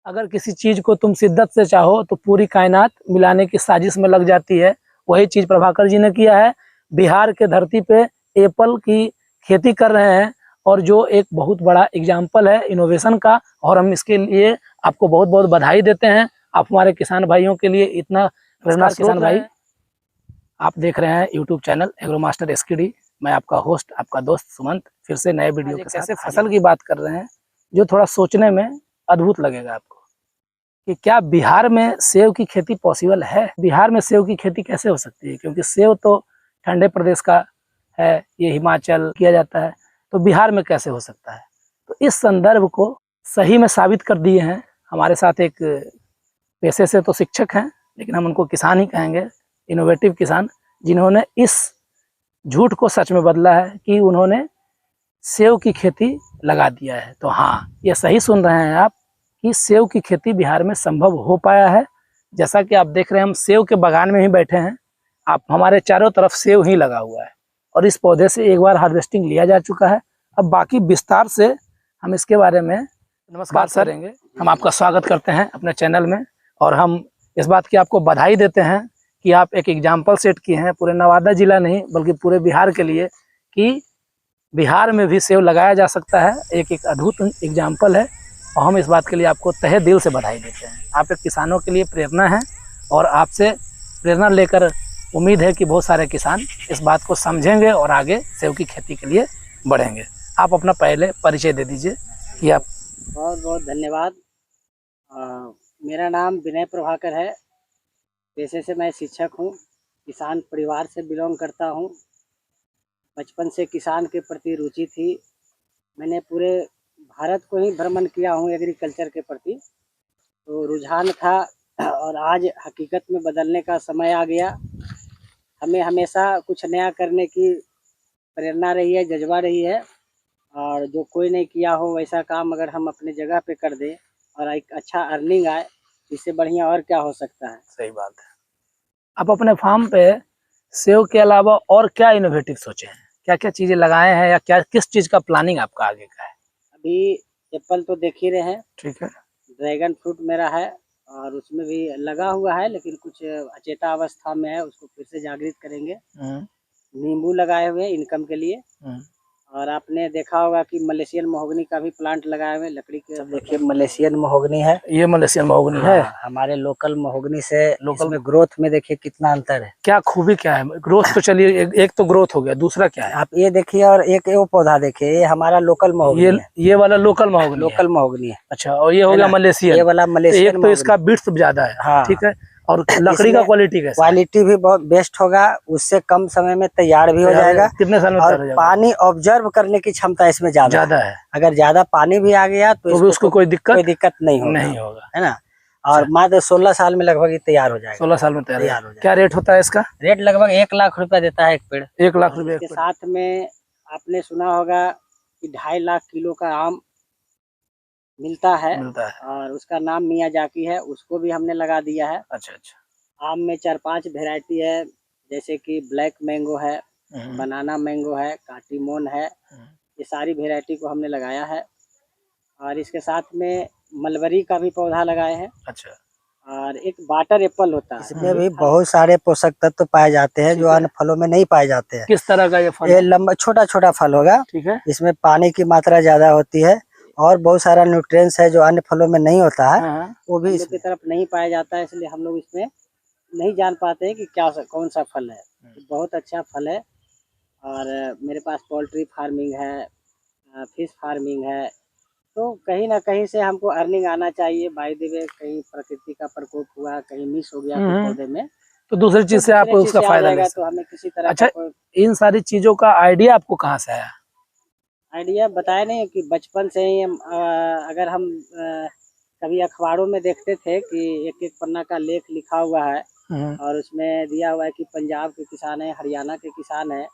अगर किसी चीज को तुम शिद्दत से चाहो तो पूरी कायनात मिलाने की साजिश में लग जाती है। वही चीज प्रभाकर जी ने किया है। बिहार के धरती पे एप्पल की खेती कर रहे हैं और जो एक बहुत बड़ा एग्जाम्पल है इनोवेशन का, और हम इसके लिए आपको बहुत बहुत बधाई देते हैं। आप हमारे किसान भाइयों के लिए इतना प्रेरणा किसान भाई। आप देख रहे हैं YouTube channel agro master SKD. मैं आपका होस्ट, आपका दोस्त सुमंत, फिर से नए वीडियो के साथ फसल की बात कर रहे हैं जो थोड़ा सोचने में अद्भुत लगेगा आपको कि क्या बिहार में सेब की खेती पॉसिबल है। बिहार में सेब की खेती कैसे हो सकती है, क्योंकि सेब तो ठंडे प्रदेश का है, ये हिमाचल किया जाता है, तो बिहार में कैसे हो सकता है। तो इस संदर्भ को सही में साबित कर दिए हैं। हमारे साथ एक पेशे से तो शिक्षक हैं, लेकिन हम उनको किसान ही कहेंगे, इनोवेटिव किसान, जिन्होंने इस झूठ को सच में बदला है कि उन्होंने सेब की खेती लगा दिया है। तो हाँ, ये सही सुन रहे हैं आप कि सेब की खेती बिहार में संभव हो पाया है। जैसा कि आप देख रहे हैं, हम सेब के बागान में ही बैठे हैं। आप हमारे चारों तरफ सेब ही लगा हुआ है और इस पौधे से एक बार हार्वेस्टिंग लिया जा चुका है। अब बाकी विस्तार से हम इसके बारे में नमस्कार करेंगे। हम आपका स्वागत करते हैं अपने चैनल में, और हम इस बात की आपको बधाई देते हैं कि आप एक एग्जाम्पल सेट किए हैं पूरे नवादा जिला नहीं बल्कि पूरे बिहार के लिए, कि बिहार में भी सेब लगाया जा सकता है। एक अद्भुत एग्जाम्पल है और हम इस बात के लिए आपको तहे दिल से बधाई देते हैं। आप एक किसानों के लिए प्रेरणा हैं और आपसे प्रेरणा लेकर उम्मीद है कि बहुत सारे किसान इस बात को समझेंगे और आगे सेब की खेती के लिए बढ़ेंगे। आप अपना पहले परिचय दे दीजिए कि आप। बहुत बहुत धन्यवाद। मेरा नाम विनय प्रभाकर है। पेशे से मैं शिक्षक हूँ। किसान परिवार से बिलोंग करता हूँ। बचपन से किसान के प्रति रुचि थी। मैंने पूरे भारत को ही भ्रमण किया हूँ एग्रीकल्चर के प्रति, तो रुझान था और आज हकीकत में बदलने का समय आ गया। हमें हमेशा कुछ नया करने की प्रेरणा रही है, जज्बा रही है, और जो कोई नहीं किया हो वैसा काम अगर हम अपने जगह पे कर दें और एक अच्छा अर्निंग आए, इससे बढ़िया और क्या हो सकता है। सही बात है। आप अपने फार्म पे सेब के अलावा और क्या इनोवेटिव सोचे हैं, क्या क्या चीजें लगाए हैं, या क्या किस चीज का प्लानिंग आपका आगे का है। अभी एप्पल तो देख ही रहे हैं, ठीक है। ड्रैगन फ्रूट मेरा है और उसमें भी लगा हुआ है, लेकिन कुछ अचेता अवस्था में है, उसको फिर से जागृत करेंगे। नींबू लगाए हुए इनकम के लिए, और आपने देखा होगा कि मलेशियन महोगनी का भी प्लांट लगाए हुए लकड़ी के। देखिए मलेशियन महोगनी है, ये मलेशियन महोगनी है। हमारे लोकल महोगनी से इसमें ग्रोथ में देखिए कितना अंतर है। क्या खूबी क्या है ग्रोथ तो चलिए एक तो ग्रोथ हो गया, दूसरा क्या है आप ये देखिए, और एक वो पौधा देखिए, ये हमारा लोकल महोगनी है। ये वाला लोकल महोगनी है। अच्छा, और ये हो गया मलेशियन। ये वाला मलेशियन। एक तो इसका बिट्स ज्यादा है। हाँ, ठीक है। और लकड़ी का क्वालिटी कैसा? क्वालिटी भी बहुत बेस्ट होगा, उससे कम समय में तैयार भी हो जाएगा। कितने साल में तैयार हो जाएगा? पानी ऑब्जर्व करने की क्षमता इसमें ज्यादा है। अगर ज्यादा पानी भी आ गया तो उसको कोई दिक्कत नहीं होगा, है ना। और मात्र 16 साल में लगभग तैयार हो जाएगा। 16 साल में तैयार हो जाएगा। क्या रेट होता है इसका? रेट लगभग 1 लाख रुपया देता है एक पेड़। 1 लाख रुपए के साथ में आपने सुना होगा कि 2.5 लाख किलो का आम मिलता है और उसका नाम मियाजाकी है, उसको भी हमने लगा दिया है। अच्छा अच्छा। आम में 4-5 वेराइटी है, जैसे कि ब्लैक मैंगो है, बनाना मैंगो है, काटीमोन है, ये सारी वेराइटी को हमने लगाया है। और इसके साथ में मलबरी का भी पौधा लगाए हैं। अच्छा। और एक वाटर एप्पल होता है, इसमें भी बहुत सारे पोषक तत्व पाए जाते हैं जो अन्य फलों में नहीं पाए जाते हैं। किस तरह का ये फल? ये लंबा छोटा छोटा फल होगा, ठीक है। इसमें पानी की मात्रा ज्यादा होती है और बहुत सारा न्यूट्रिएंट्स है जो अन्य फलों में नहीं होता है, वो भी इसकी तरफ नहीं पाया जाता है, इसलिए हम लोग इसमें नहीं जान पाते हैं कि क्या कौन सा फल है। बहुत अच्छा फल है। और मेरे पास पोल्ट्री फार्मिंग है, फिश फार्मिंग है, तो कहीं ना कहीं से हमको अर्निंग आना चाहिए। बाय द वे, कहीं प्रकृति का प्रकोप हुआ, कहीं मिस हो गया पौधे में, तो दूसरी चीज से आप उसका फायदा ले सकते। तो हमें किसी तरह। अच्छा, इन सारी चीजों का आइडिया आपको कहाँ से आया? आइडिया बताया नहीं कि बचपन से ही हम अगर हम कभी अखबारों में देखते थे कि एक पन्ना का लेख लिखा हुआ है और उसमें दिया हुआ है कि पंजाब के किसान है, हरियाणा के किसान है,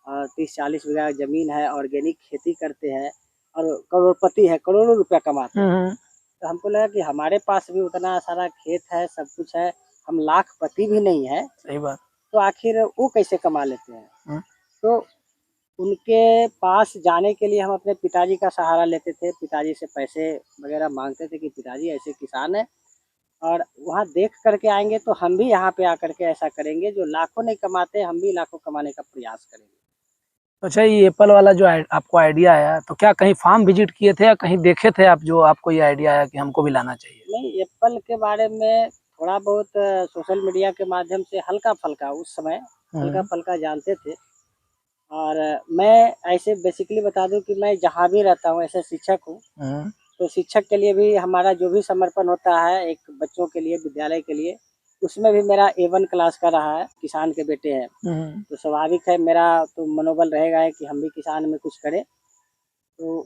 और 30-40 बीघा जमीन है, ऑर्गेनिक खेती करते हैं और करोड़पति है, करोड़ों रुपया कमाते हैं। तो हमको लगा कि हमारे पास भी उतना सारा खेत है, सब कुछ है, हम लाखपति भी नहीं है। सही बात। तो आखिर वो कैसे कमा लेते हैं? तो उनके पास जाने के लिए हम अपने पिताजी का सहारा लेते थे, पिताजी से पैसे वगैरह मांगते थे कि पिताजी ऐसे किसान है और वहाँ देख करके आएंगे तो हम भी यहाँ पे आकर के ऐसा करेंगे, जो लाखों नहीं कमाते हम भी लाखों कमाने का प्रयास करेंगे। तो अच्छा, ये एप्पल वाला जो आपको आइडिया आया, तो क्या कहीं फार्म विजिट किए थे या कहीं देखे थे आप, जो आपको ये आइडिया आया कि हमको भी लाना चाहिए? नहीं, एप्पल के बारे में थोड़ा बहुत सोशल मीडिया के माध्यम से हल्का फल्का उस समय हल्का फल्का जानते थे। और मैं ऐसे बेसिकली बता दूं कि मैं जहाँ भी रहता हूँ ऐसे शिक्षक हूँ, तो शिक्षक के लिए भी हमारा जो भी समर्पण होता है एक बच्चों के लिए, विद्यालय के लिए, उसमें भी मेरा A1 क्लास का रहा है। किसान के बेटे हैं तो स्वाभाविक है मेरा तो मनोबल रहेगा है कि हम भी किसान में कुछ करें। तो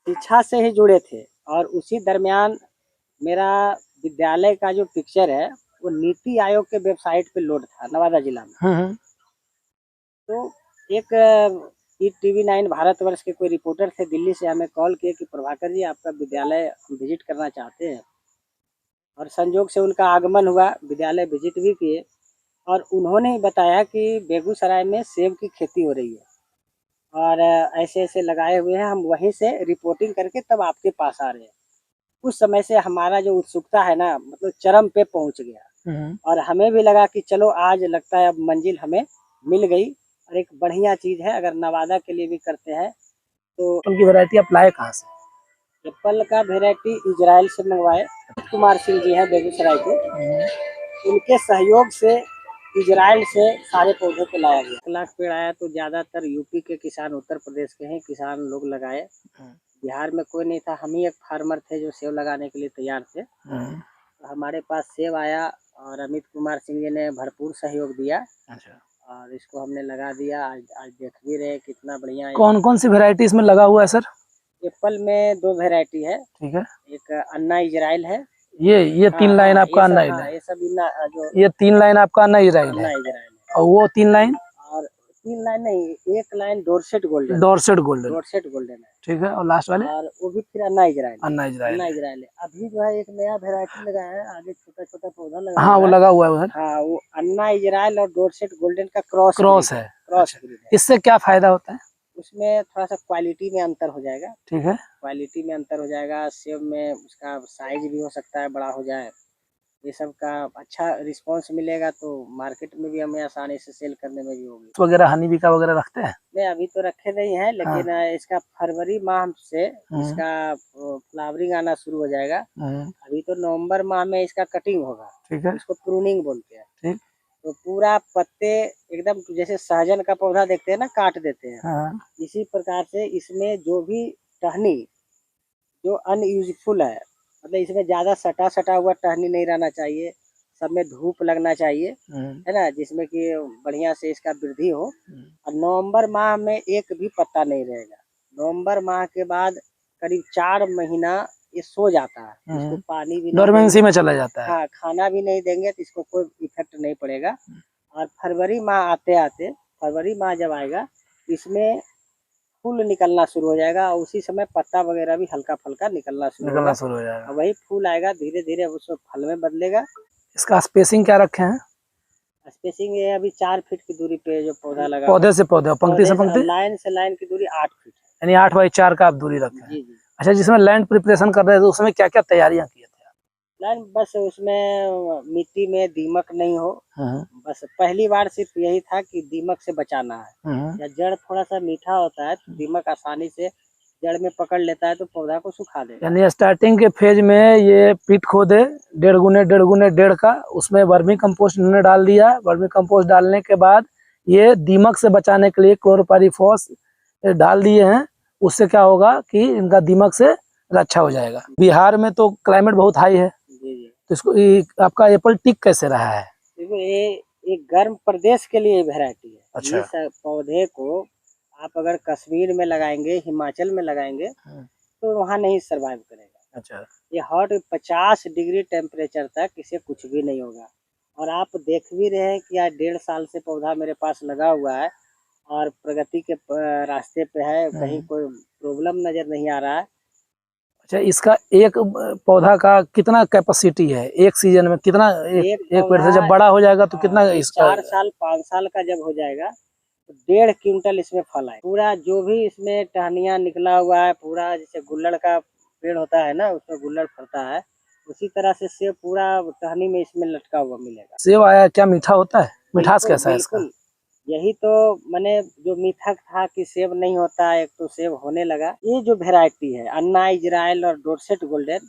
शिक्षा से ही जुड़े थे और उसी दरमियान मेरा विद्यालय का जो पिक्चर है वो नीति आयोग के वेबसाइट पे लोड था नवादा जिला में। तो एक टीवी9 भारतवर्ष के कोई रिपोर्टर थे दिल्ली से, हमें कॉल किए कि प्रभाकर जी आपका विद्यालय विजिट करना चाहते हैं। और संजोग से उनका आगमन हुआ, विद्यालय विजिट भी किए और उन्होंने ही बताया कि बेगूसराय में सेब की खेती हो रही है और ऐसे ऐसे लगाए हुए हैं, हम वहीं से रिपोर्टिंग करके तब आपके पास आ रहे हैं। उस समय से हमारा जो उत्सुकता है ना, मतलब चरम पे पहुंच गया और हमें भी लगा कि चलो आज लगता है अब मंजिल हमें मिल गई और एक बढ़िया चीज़ है। अगर नवादा के लिए भी करते हैं तो उनकी वैरायटी आप लाए कहाँ से? एप्पल का वेराइटी इजराइल से मंगवाए। कुमार सिंह जी हैं बेगूसराय के, उनके सहयोग से इजराइल से सारे पौधे को लाया गया। 1 लाख पेड़ आया तो ज़्यादातर यूपी के किसान, उत्तर प्रदेश के हैं किसान लोग लगाए। बिहार में कोई नहीं था, हम ही एक फार्मर थे जो सेब लगाने के लिए तैयार थे। तो हमारे पास सेब आया और अमित कुमार सिंह जी ने भरपूर सहयोग दिया। अच्छा। और इसको हमने लगा दिया, आज देख भी रहे कितना बढ़िया है। कौन कौन सी वेरायटी इसमें लगा हुआ है सर? एप्पल में 2 वेरायटी है। ठीक है। एक अन्ना इजराइल है। ये 3 लाइन आपका अन्ना इजराइल है। ये सब जो ये 3 लाइन आपका अन्ना इजराइल अन्ना है। इजराइल है। और वो 3 लाइन? और 3 लाइन नहीं, 1 line Dorset golden. Dorset golden. Dorset golden है। ठीक है। और लास्ट वाले? और वो भी फिर अन्ना इजराइल। अन्ना इजराइल। अन्ना इजराइल है। अभी जो है एक नया वेराइटी लगाया है, आगे छोटा छोटा पौधा लगा। हाँ वो लगा हुआ है उधर। हाँ, वो अन्ना इजराइल और डोरसेट गोल्डन का क्रॉस है। क्रॉस ब्रीड है। इससे क्या फायदा होता है? उसमें थोड़ा सा क्वालिटी में अंतर हो जाएगा। ठीक है। क्वालिटी में अंतर हो जाएगा, सेब में उसका साइज भी हो सकता है बड़ा हो जाए, ये सब का अच्छा रिस्पांस मिलेगा तो मार्केट में भी हमें आसानी से सेल करने में भी होगी। वगैरह हनी बीका वगैरह रखते हैं? नहीं, अभी तो रखे नहीं है, लेकिन इसका फरवरी माह से इसका फ्लावरिंग आना शुरू हो जाएगा। अभी तो नवंबर माह में इसका कटिंग होगा। ठीक है। इसको प्रूनिंग बोलते हैं। ठीक। तो पूरा पत्ते एकदम जैसे सहजन का पौधा देखते हैं ना, काट देते हैं, इसी प्रकार से इसमें जो भी टहनी जो अनयूजफुल है, मतलब इसमें ज्यादा सटा सटा हुआ टहनी नहीं रहना चाहिए, सब में धूप लगना चाहिए, है ना, जिसमें कि बढ़िया से इसका वृद्धि हो। और नवंबर माह में एक भी पत्ता नहीं रहेगा। नवंबर माह के बाद करीब 4 महीना ये सो जाता है, इसको पानी भी डोरमेंसी में चला जाता है। हाँ, खाना भी नहीं देंगे तो इसको कोई इफेक्ट नहीं पड़ेगा। और फरवरी माह आते आते, फरवरी माह जब आएगा इसमें फूल निकलना शुरू हो जाएगा और उसी समय पत्ता वगैरह भी हल्का फल्का निकलना शुरू हो जाएगा। वही फूल आएगा, धीरे धीरे उसको फल में बदलेगा। इसका स्पेसिंग क्या रखे हैं? स्पेसिंग ये अभी 4 फीट की दूरी पे जो पौधा लगा, पौधे से पौधे, पंक्ति से पंक्ति, लाइन से लाइन की दूरी 8 फीट है, यानी 8 बाई 4 का आप दूरी रखे हैं। जी। अच्छा, जिसमें लैंड प्रिपरेशन कर रहे थे उसमें क्या क्या तैयारियां किए थे? लाइन बस उसमें मिट्टी में दीमक नहीं हो, बस पहली बार सिर्फ यही था कि दीमक से बचाना है। या जड़ थोड़ा सा मीठा होता है तो दीमक आसानी से जड़ में पकड़ लेता है तो पौधा को सुखा देगा। यानी स्टार्टिंग के फेज में ये पिट खोदे 1.5 का, उसमें वर्मी कंपोस्ट इन्होंने डाल दिया। वर्मी कंपोस्ट डालने के बाद ये दीमक से बचाने के लिए क्लोरोपाइरीफॉस डाल दिए हैं। उससे क्या होगा कि इनका दीमक से रक्षा हो जाएगा। बिहार में तो क्लाइमेट बहुत हाई है, तो इसको आपका एप्पल टिक कैसे रहा है? देखो, ये एक गर्म प्रदेश के लिए वैरायटी है। अच्छा। ये पौधे को आप अगर कश्मीर में लगाएंगे, हिमाचल में लगाएंगे तो वहाँ नहीं सरवाइव करेगा। अच्छा। ये हॉट 50 डिग्री टेम्परेचर तक इसे कुछ भी नहीं होगा। और आप देख भी रहे हैं कि आज 1.5 साल से पौधा मेरे पास लगा हुआ है और प्रगति के रास्ते पे है, कहीं कोई प्रॉब्लम नजर नहीं आ रहा है। अच्छा, इसका एक पौधा का कितना कैपेसिटी है एक सीजन में? कितना एक पेड़ से जब बड़ा हो जाएगा तो कितना इसका? 4 साल 5 साल का जब हो जाएगा तो 1.5 क्विंटल इसमें फल आए। पूरा जो भी इसमें टहनियाँ निकला हुआ है, पूरा जैसे गुल्लड़ का पेड़ होता है ना, उसमें गुल्लड़ फलता है, उसी तरह से सेब पूरा टहनी में इसमें लटका हुआ मिलेगा। सेब आया, क्या मीठा होता है? मिठास कैसा है इसका? बिल्कुल, यही तो मैंने जो मिथा था कि सेब नहीं होता है, एक तो सेब होने लगा। ये जो वैरायटी है अन्ना, इजराइल और डोरसेट गोल्डन,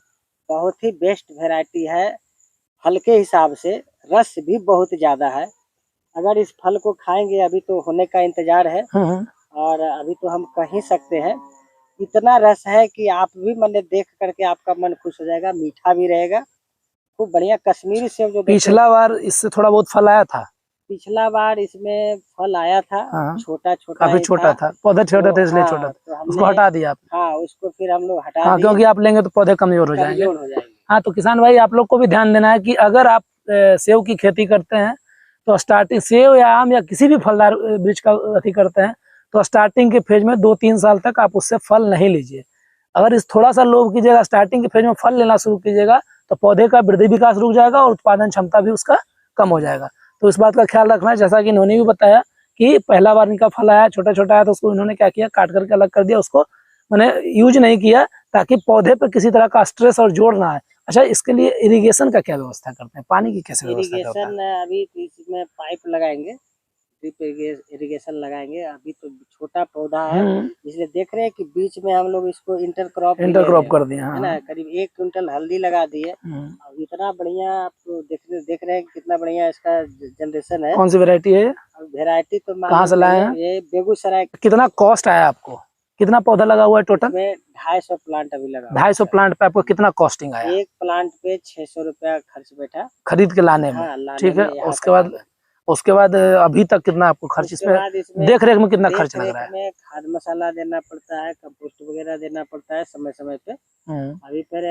बहुत ही बेस्ट वैरायटी है। फल के हिसाब से रस भी बहुत ज़्यादा है। अगर इस फल को खाएंगे, अभी तो होने का इंतजार है और अभी तो हम कह ही सकते हैं, इतना रस है कि आप भी मैंने देख करके आपका मन खुश हो जाएगा। मीठा भी रहेगा, खूब बढ़िया। कश्मीरी सेब जो पिछला बार इससे थोड़ा बहुत फल आया था। पिछला बार इसमें फल आया था, हाँ, छोटा छोटा काफी ही छोटा था, पौधे छोटे थे इसलिए छोटा हाँ, तो था, उसको हमने हटा दिया आप। हाँ उसको फिर हम लोग हटा हाँ, दिए, क्योंकि आप लेंगे तो पौधे कमजोर हो जाएंगे। कमजोर हो जाएंगे। हाँ, तो किसान भाई आप लोग को भी ध्यान देना है कि अगर आप सेब की खेती करते हैं तो स्टार्टिंग सेब या आम या किसी भी फलदार वृक्ष का अति करते हैं तो स्टार्टिंग के फेज में 2-3 साल तक आप उससे फल नहीं लीजिए। अगर इस थोड़ा सा लोभ कीजिएगा, स्टार्टिंग के फेज में फल लेना शुरू कीजिएगा तो पौधे का वृद्धि विकास रुक जाएगा और उत्पादन क्षमता भी उसका कम हो जाएगा। तो इस बात का ख्याल रखना है। जैसा कि इन्होंने भी बताया कि पहला बार इनका फल आया छोटा छोटा आया तो उसको इन्होंने क्या किया, काट करके अलग कर दिया, उसको मैंने यूज नहीं किया ताकि पौधे पर किसी तरह का स्ट्रेस और जोर ना आए। अच्छा, इसके लिए इरिगेशन का क्या व्यवस्था करते हैं, पानी की कैसे व्यवस्था करते हैं? इरिगेशन अभी इसमें पाइप लगाएंगे, ड्रिप इरिगेशन लगाएंगे। अभी तो छोटा पौधा है, इसलिए देख रहे हैं कि बीच में हम लोग इसको इंटरक्रॉप कर दिए, है ना। करीब 1 क्विंटल हल्दी लगा दिए। अब इतना बढ़िया आपको देख रहे हैं कि कितना बढ़िया इसका जनरेशन है। कौन सी वैरायटी है? वैरायटी तो कहाँ से लाए हैं? ये बेगूसराय। कितना कॉस्ट आया आपको? कितना पौधा लगा हुआ है टोटल? में 250 प्लांट अभी लगा। 250 प्लांट पे आपको कितना कॉस्टिंग आया? एक प्लांट पे 600 रुपया खर्च बैठा खरीद के लाने में। हाँ, लाने ठीक है, में उसके बाद अभी तक कितना आपको खर्च, इसमें देख रेख में कितना खर्च लग रहा है? में खाद मसाला देना पड़ता है, कंपोस्ट वगैरह देना पड़ता है समय समय पे। अभी फिर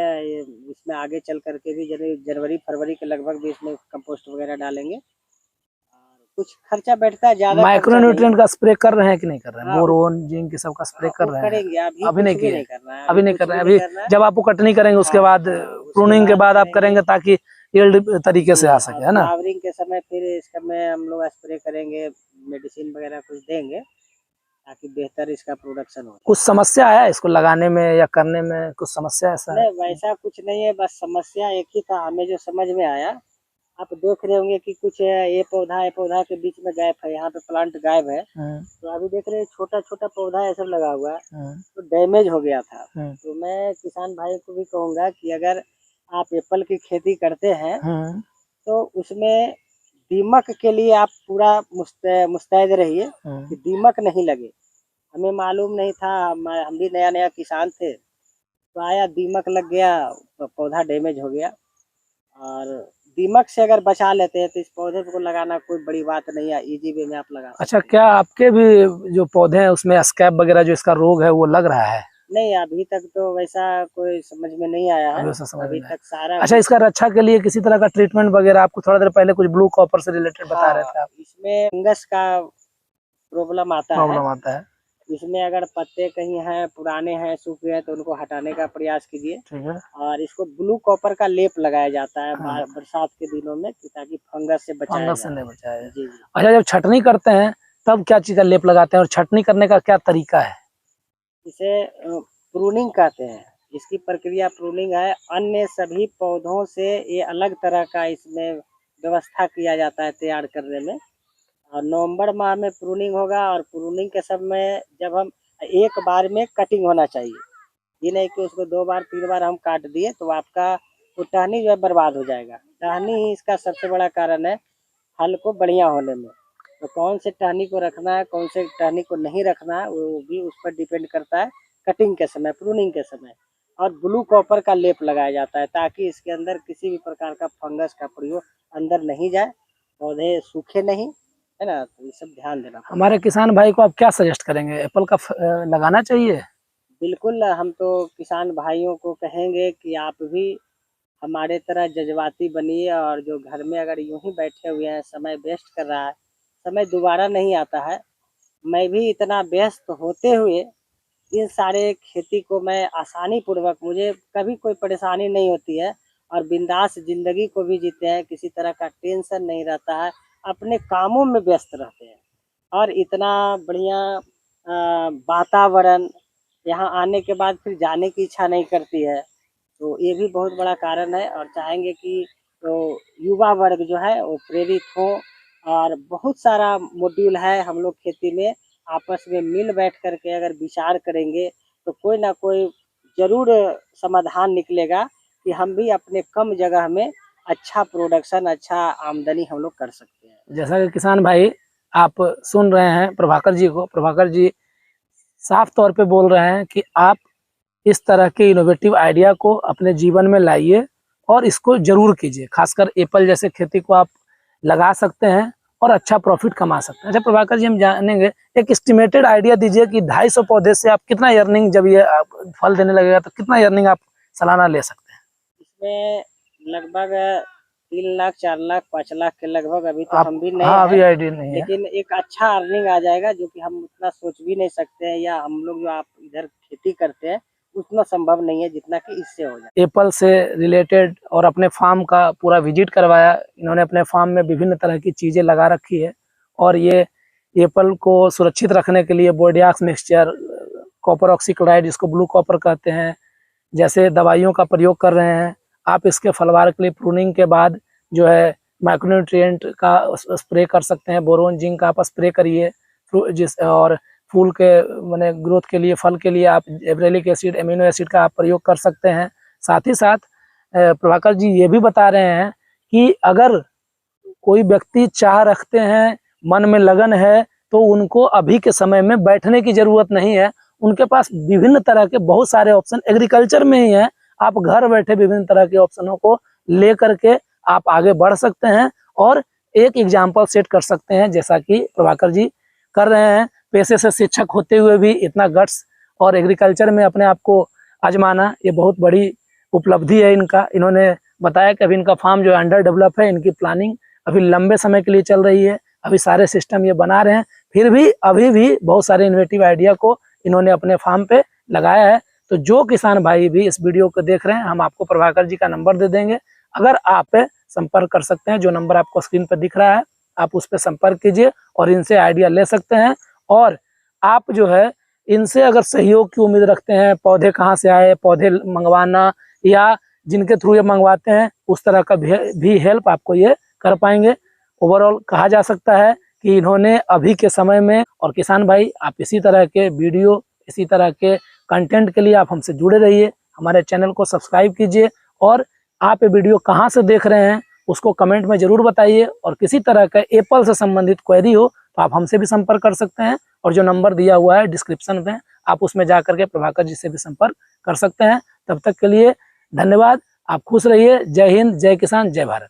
इसमें आगे चल करके भी जनवरी फरवरी के लगभग भी इसमें कंपोस्ट वगैरह डालेंगे। कुछ खर्चा बैठता है, ज्यादा माइक्रो न्यूट्रिएंट का स्प्रे कर रहे हैं कि नहीं कर रहे हैं? बोरोन, जिंक की सबका स्प्रे कर रहे हैं? करेंगे, अभी नहीं किया, अभी नहीं कर रहे हैं। अभी जब आपको कटनी करेंगे उसके बाद, प्रूनिंग के बाद आप करेंगे ताकि यील्ड तरीके से आ सके, है ना। फ्लावरिंग के समय फिर इसका में हम लोग स्प्रे करेंगे, मेडिसिन वगैरह कुछ देंगे ताकि बेहतर इसका प्रोडक्शन हो। कुछ समस्या है इसको लगाने में या करने में? कुछ समस्या ऐसा नहीं, वैसा कुछ नहीं है, बस समस्या एक ही था हमें जो समझ में आया। आप देख रहे होंगे कि कुछ ये पौधा के बीच में गैप है, यहाँ पे प्लांट गायब है। तो अभी देख रहे हैं छोटा छोटा पौधा ऐसा लगा हुआ है, तो डैमेज हो गया था। तो मैं किसान भाई को भी कहूँगा कि अगर आप एप्पल की खेती करते हैं तो उसमें दीमक के लिए आप पूरा मुस्तैद रहिए कि दीमक नहीं लगे। हमें मालूम नहीं था, हम भी नया नया किसान थे, तो आया दीमक लग गया, पौधा डैमेज हो गया। और दीमक से अगर बचा लेते हैं तो इस पौधे को लगाना कोई बड़ी बात नहीं है, इजी वे में आप लगा सकते हैं। अच्छा, क्या आपके भी जो पौधे हैं उसमें स्कैब वगैरह जो इसका रोग है वो लग रहा है? नहीं, अभी तक तो वैसा कोई समझ में नहीं आया है, अभी तक सारा। अच्छा, इसका रक्षा के लिए किसी तरह का ट्रीटमेंट वगैरह आपको थोड़ा देर पहले कुछ ब्लू कॉपर से रिलेटेड बता रहे थे आप? इसमें फंगस का प्रॉब्लम आता है। इसमें अगर पत्ते कहीं हैं पुराने हैं, सूखे हैं, तो उनको हटाने का प्रयास कीजिए। ठीक है। और इसको ब्लू कॉपर का लेप लगाया जाता है बरसात के दिनों में ताकि फंगस से बचाया जाए। जी। अच्छा, जब छटनी करते हैं तब क्या चीज का लेप लगाते हैं और छटनी करने का क्या तरीका है? इसे प्रूनिंग कहते हैं। इसकी प्रक्रिया प्रूनिंग है। अन्य सभी पौधों से ये अलग तरह का इसमें व्यवस्था किया जाता है तैयार करने में। और नवंबर माह में प्रूनिंग होगा और प्रूनिंग के समय जब हम एक बार में कटिंग होना चाहिए, ये नहीं कि उसको 2 बार 3 बार हम काट दिए तो आपका वो टहनी जो है बर्बाद हो जाएगा। टहनी ही इसका सबसे बड़ा कारण है फल को बढ़िया होने में। तो कौन से टहनी को रखना है, कौन से टहनी को नहीं रखना है, वो भी उस पर डिपेंड करता है कटिंग के समय, प्रूनिंग के समय। और ब्लू कॉपर का लेप लगाया जाता है ताकि इसके अंदर किसी भी प्रकार का फंगस का प्रयोग अंदर नहीं जाए, पौधे सूखे नहीं, है ना। तो ये सब ध्यान देना। हमारे किसान भाई को आप क्या सजेस्ट करेंगे, एप्पल का लगाना चाहिए? बिल्कुल, हम तो किसान भाइयों को कहेंगे कि आप भी हमारे तरह जज्बाती बनिए और जो घर में अगर यूं ही बैठे हुए हैं, समय वेस्ट कर रहा है, समय दोबारा नहीं आता है। मैं भी इतना व्यस्त होते हुए इन सारे खेती को मैं आसानी पूर्वक, मुझे कभी कोई परेशानी नहीं होती है और बिंदास जिंदगी को भी जीते हैं, किसी तरह का टेंशन नहीं रहता है, अपने कामों में व्यस्त रहते हैं। और इतना बढ़िया वातावरण, यहाँ आने के बाद फिर जाने की इच्छा नहीं करती है। तो ये भी बहुत बड़ा कारण है और चाहेंगे कि तो युवा वर्ग जो है वो प्रेरित हो। और बहुत सारा मॉड्यूल है, हम लोग खेती में आपस में मिल बैठ करके अगर विचार करेंगे तो कोई ना कोई ज़रूर समाधान निकलेगा कि हम भी अपने कम जगह में अच्छा प्रोडक्शन, अच्छा आमदनी हम लोग कर सकते हैं। जैसा कि किसान भाई आप सुन रहे हैं प्रभाकर जी को, प्रभाकर जी साफ तौर पे बोल रहे हैं कि आप इस तरह के इनोवेटिव आइडिया को अपने जीवन में लाइए और इसको जरूर कीजिए। खासकर एप्पल जैसे खेती को आप लगा सकते हैं और अच्छा प्रॉफिट कमा सकते हैं। अच्छा प्रभाकर जी, हम जानेंगे एक एस्टिमेटेड आइडिया दीजिए कि 250 पौधे से आप कितना अर्निंग, जब ये फल देने लगेगा तो कितना अर्निंग आप सालाना ले सकते हैं? इसमें लगभग 3 लाख 4 लाख 5 लाख के लगभग अभी तो आप हम भी नए हाँ, अभी हैं, आइडिया नहीं है। लेकिन एक अच्छा अर्निंग आ जाएगा जो कि हम उतना सोच भी नहीं सकते हैं, या हम लोग जो आप इधर खेती करते हैं उतना संभव नहीं है जितना कि इससे हो जाए। एप्पल से रिलेटेड और अपने फार्म का पूरा विजिट करवाया। इन्होंने अपने फार्म में विभिन्न तरह की चीज़ें लगा रखी है और ये एप्पल को सुरक्षित रखने के लिए बोर्डियाक्स मिक्सचर, कॉपर ऑक्सीक्लोराइड, जिसको ब्लू कॉपर कहते हैं, जैसे दवाइयों का प्रयोग कर रहे हैं। आप इसके फलवार के लिए प्रूनिंग के बाद जो है माइक्रोन्यूट्रिएंट का स्प्रे कर सकते हैं, बोरोन जिंक का आप स्प्रे करिए। जिस और फूल के माने ग्रोथ के लिए, फल के लिए आप एब्रेलिक एसिड, एमिनो एसिड का आप प्रयोग कर सकते हैं। साथ ही साथ प्रभाकर जी ये भी बता रहे हैं कि अगर कोई व्यक्ति चाह रखते हैं, मन में लगन है, तो उनको अभी के समय में बैठने की जरूरत नहीं है। उनके पास विभिन्न तरह के बहुत सारे ऑप्शन एग्रीकल्चर में ही है। आप घर बैठे विभिन्न तरह के ऑप्शनों को ले करके आप आगे बढ़ सकते हैं और एक एग्जाम्पल सेट कर सकते हैं, जैसा कि प्रभाकर जी कर रहे हैं। पेशे से शिक्षक होते हुए भी इतना गट्स और एग्रीकल्चर में अपने आप को आजमाना, ये बहुत बड़ी उपलब्धि है इनका। इन्होंने बताया कि अभी इनका फार्म जो है अंडर डेवलप है, इनकी प्लानिंग अभी लंबे समय के लिए चल रही है, अभी सारे सिस्टम ये बना रहे हैं। फिर भी अभी भी बहुत सारे इनोवेटिव आइडिया को इन्होंने अपने फार्म पे लगाया है। तो जो किसान भाई भी इस वीडियो को देख रहे हैं, हम आपको प्रभाकर जी का नंबर दे देंगे। अगर आप संपर्क कर सकते हैं, जो नंबर आपको स्क्रीन पर दिख रहा है, आप उस पर संपर्क कीजिए और इनसे आइडिया ले सकते हैं। और आप जो है इनसे अगर सहयोग की उम्मीद रखते हैं, पौधे कहाँ से आए, पौधे मंगवाना या जिनके थ्रू ये मंगवाते हैं, उस तरह का भी हेल्प आपको ये कर पाएंगे। ओवरऑल कहा जा सकता है कि इन्होंने अभी के समय में, और किसान भाई आप इसी तरह के वीडियो, इसी तरह के कंटेंट के लिए आप हमसे जुड़े रहिए, हमारे चैनल को सब्सक्राइब कीजिए। और आप ये वीडियो कहाँ से देख रहे हैं उसको कमेंट में जरूर बताइए। और किसी तरह का एप्पल से संबंधित क्वेरी हो तो आप हमसे भी संपर्क कर सकते हैं, और जो नंबर दिया हुआ है डिस्क्रिप्शन में, आप उसमें जा करके प्रभाकर जी से भी संपर्क कर सकते हैं। तब तक के लिए धन्यवाद। आप खुश रहिए। जय हिंद, जय किसान, जय भारत।